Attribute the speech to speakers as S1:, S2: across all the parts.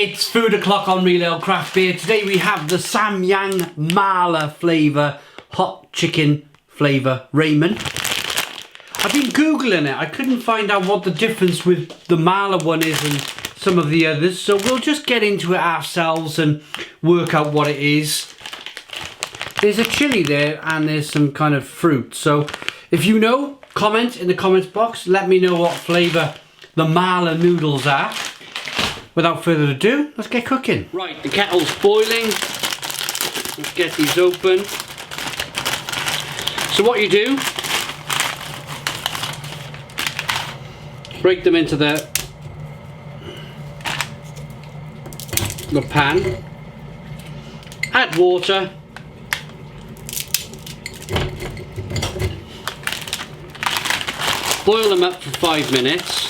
S1: It's food o'clock on Real Ale Craft Beer. Today we have the Samyang Mala flavour hot chicken flavour ramen. I've been googling it. I couldn't find out what the difference with the Mala one is and some of the others, so we'll just get into it ourselves and work out what it is. There's a chilli there and there's some kind of fruit, so if you know, comment in the comments box. Let me know what flavour the Mala noodles are. Without further ado, let's get cooking. Right, the kettle's boiling. Let's get these open. So what you do, break them into the pan, add water, boil them up for 5 minutes.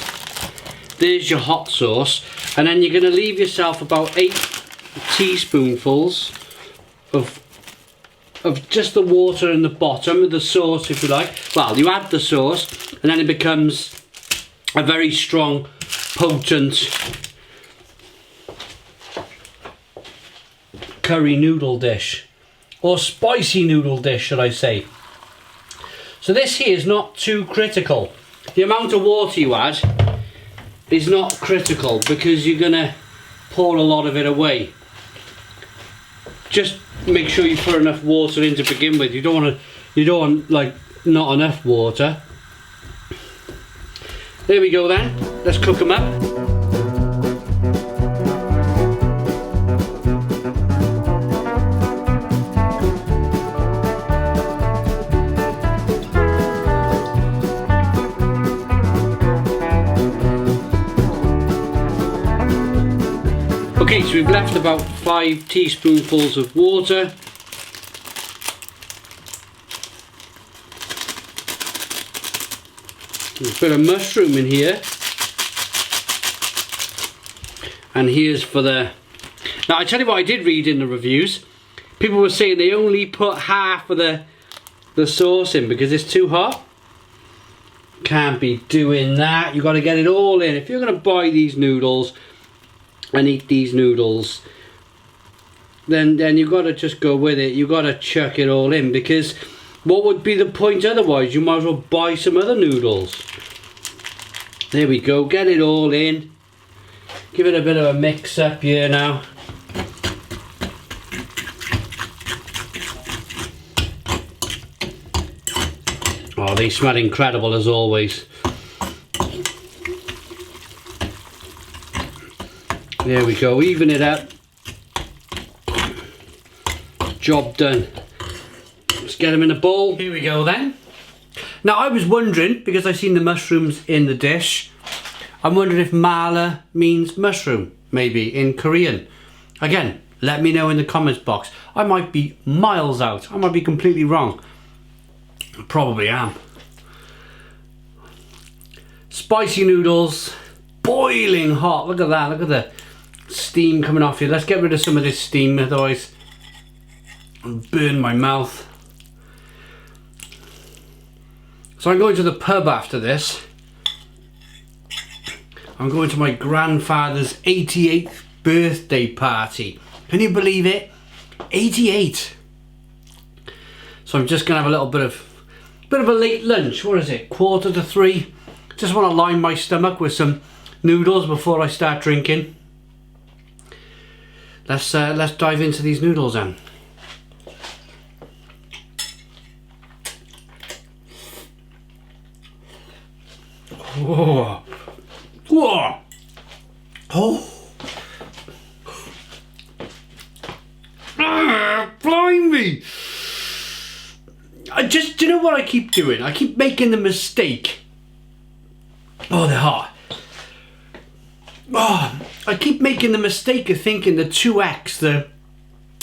S1: There's your hot sauce, and then you're going to leave yourself about 8 teaspoonfuls of just the water in the bottom of the sauce, if you like. Well, you add the sauce and then it becomes a very strong, potent curry noodle dish, or spicy noodle dish, should I say. So this here is not too critical. The amount of water you add is not critical because you're gonna pour a lot of it away. Just make sure you put enough water in to begin with. You don't want like not enough water. There we go then. Let's cook them up. Okay, so we've left about 5 teaspoonfuls of water. There's a bit of mushroom in here. And here's for the... Now I tell you what I did read in the reviews. People were saying they only put half of the sauce in because it's too hot. Can't be doing that. You've got to get it all in. If you're going to buy these noodles and eat these noodles, then you've got to just go with it. You've got to chuck it all in, because what would be the point otherwise? You might as well buy some other noodles. There we go, get it all in. Give it a bit of a mix up here now. Oh, they smell incredible as always. There we go, even it up. Job done. Let's get them in a bowl. Here we go then. Now I was wondering, because I've seen the mushrooms in the dish, I'm wondering if mala means mushroom, maybe in Korean. Again, let me know in the comments box. I might be miles out. I might be completely wrong. I probably am. Spicy noodles, boiling hot. Look at that, look at the steam coming off here. Let's get rid of some of this steam, otherwise I'll burn my mouth. So I'm going to the pub after this. I'm going to my grandfather's 88th birthday party. Can you believe it? 88. So I'm just gonna have a little bit of a late lunch. What is it? 2:45. Just want to line my stomach with some noodles before I start drinking. Let's dive into these noodles then. Whoa. Whoa. Oh. Ah, blimey. Do you know what I keep doing? I keep making the mistake. Oh, they're hot. Oh, I keep making the mistake of thinking the 2X, the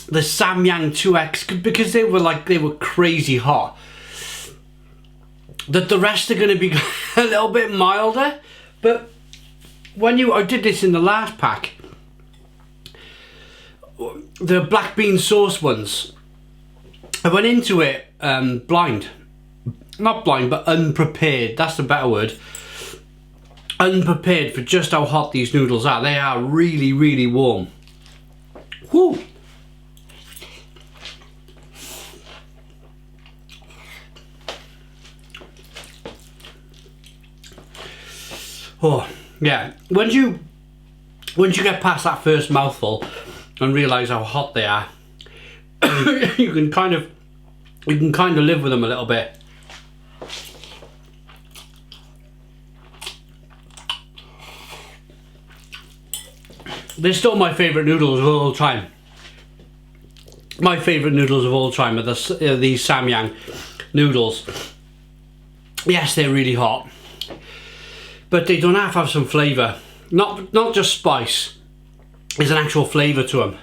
S1: Samyang 2X, because they were crazy hot, that the rest are going to be a little bit milder. But when I did this in the last pack, the black bean sauce ones, I went into it blind. Not blind, but unprepared. That's the better word. unprepared for just how hot these noodles are. They are really, really warm. Woo! Oh, yeah. Once you get past that first mouthful and realise how hot they are, you can kind of live with them a little bit. They're still my favourite noodles of all time. My favourite noodles of all time are these Samyang noodles. Yes, they're really hot, but they don't have some flavour. Not just spice. There's an actual flavour to them.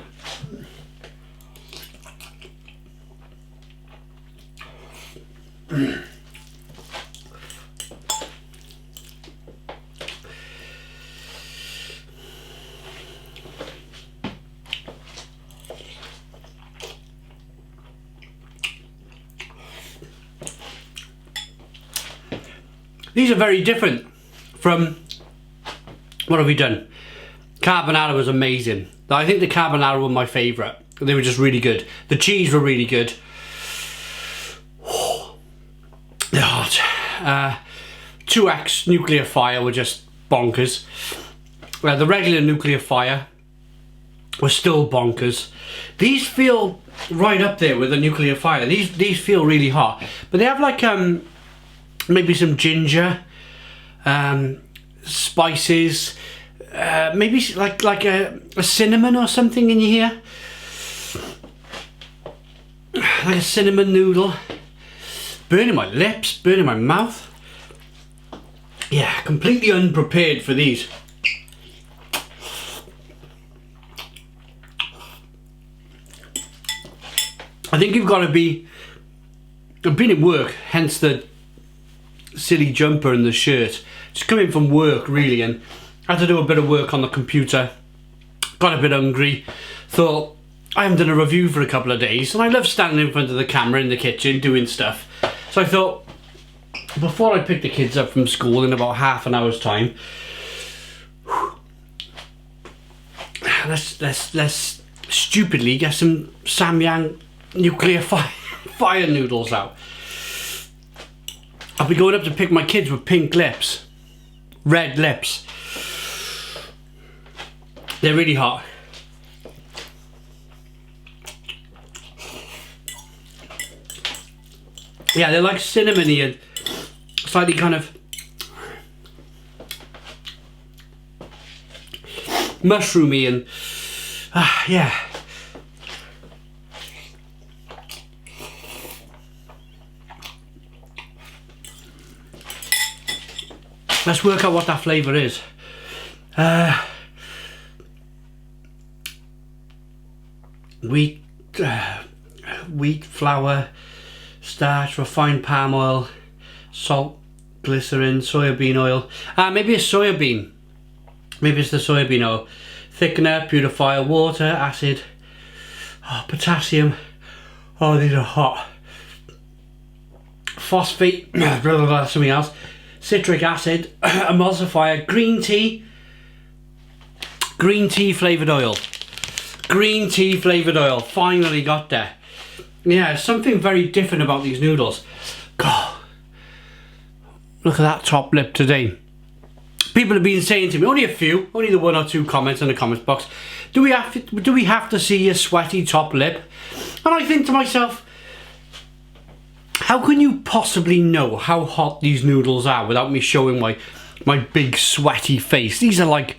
S1: These are very different from, what have we done? Carbonara was amazing. I think the carbonara were my favourite. They were just really good. The cheese were really good. They're hot. 2X nuclear fire were just bonkers. The regular nuclear fire was still bonkers. These feel right up there with the nuclear fire. These feel really hot, but they have like maybe some ginger, spices, maybe like a cinnamon or something in here, like a cinnamon noodle. Burning my lips, burning my mouth. Yeah, completely unprepared for these. I think you've got to be. I've been at work, hence the silly jumper and the shirt. Just coming from work really, and had to do a bit of work on the computer. Got a bit hungry. Thought, I haven't done a review for a couple of days, and I love standing in front of the camera in the kitchen doing stuff. So I thought, before I pick the kids up from school in about half an hour's time, let's stupidly get some Samyang nuclear fire noodles out. I'll be going up to pick my kids with pink lips, red lips. They're really hot. Yeah, they're like cinnamony and slightly kind of mushroomy and yeah. Let's work out what that flavour is. Wheat flour, starch, refined palm oil, salt, glycerin, soybean oil. Maybe it's soybean. Maybe it's the soybean oil. Thickener, purifier, water, acid, potassium. Oh, these are hot. Phosphate, blah, blah, blah, something else. Citric acid, emulsifier, green tea flavoured oil. Green tea flavoured oil. Finally got there. Yeah, something very different about these noodles. God, look at that top lip today. People have been saying to me, only the 1 or 2 comments in the comments box, do we have to see a sweaty top lip? And I think to myself, how can you possibly know how hot these noodles are without me showing my big sweaty face? These are like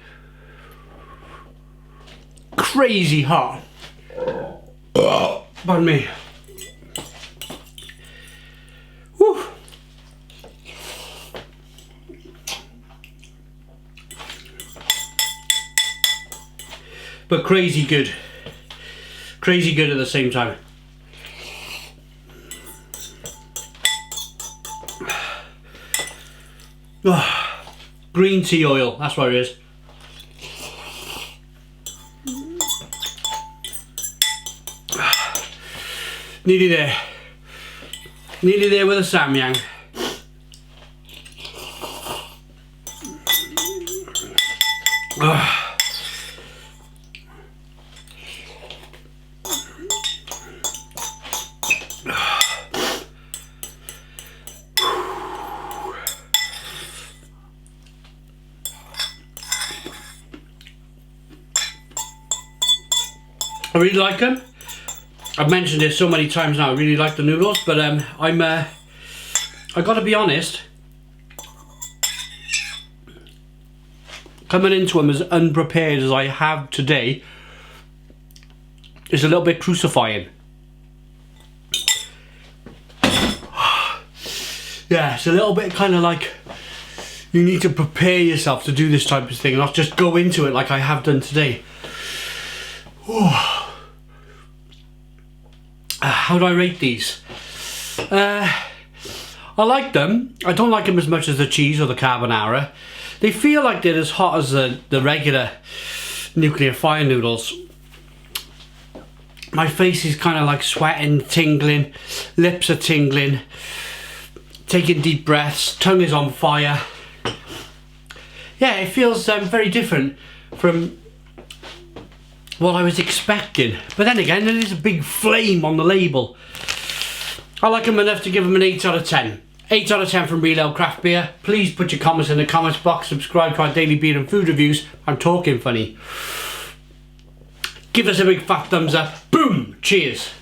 S1: crazy hot. Pardon me. Whew. But crazy good. Crazy good at the same time. Oh, green tea oil, that's what it is. Nearly there. Nearly there with a Samyang. I really like them. I've mentioned it so many times now. I really like the noodles, but I gotta be honest. Coming into them as unprepared as I have today is a little bit crucifying. Yeah, it's a little bit kind of like you need to prepare yourself to do this type of thing, not just go into it like I have done today. How do I rate these? I like them. I don't like them as much as the cheese or the carbonara. They feel like they're as hot as the regular nuclear fire noodles. My face is kind of like sweating, tingling, lips are tingling, taking deep breaths, tongue is on fire. Yeah, it feels very different from what I was expecting. But then again, there is a big flame on the label. I like them enough to give them an 8 out of 10. 8 out of 10 from Real Ale Craft Beer. Please put your comments in the comments box. Subscribe to our daily beer and food reviews. I'm talking funny. Give us a big fat thumbs up. Boom! Cheers.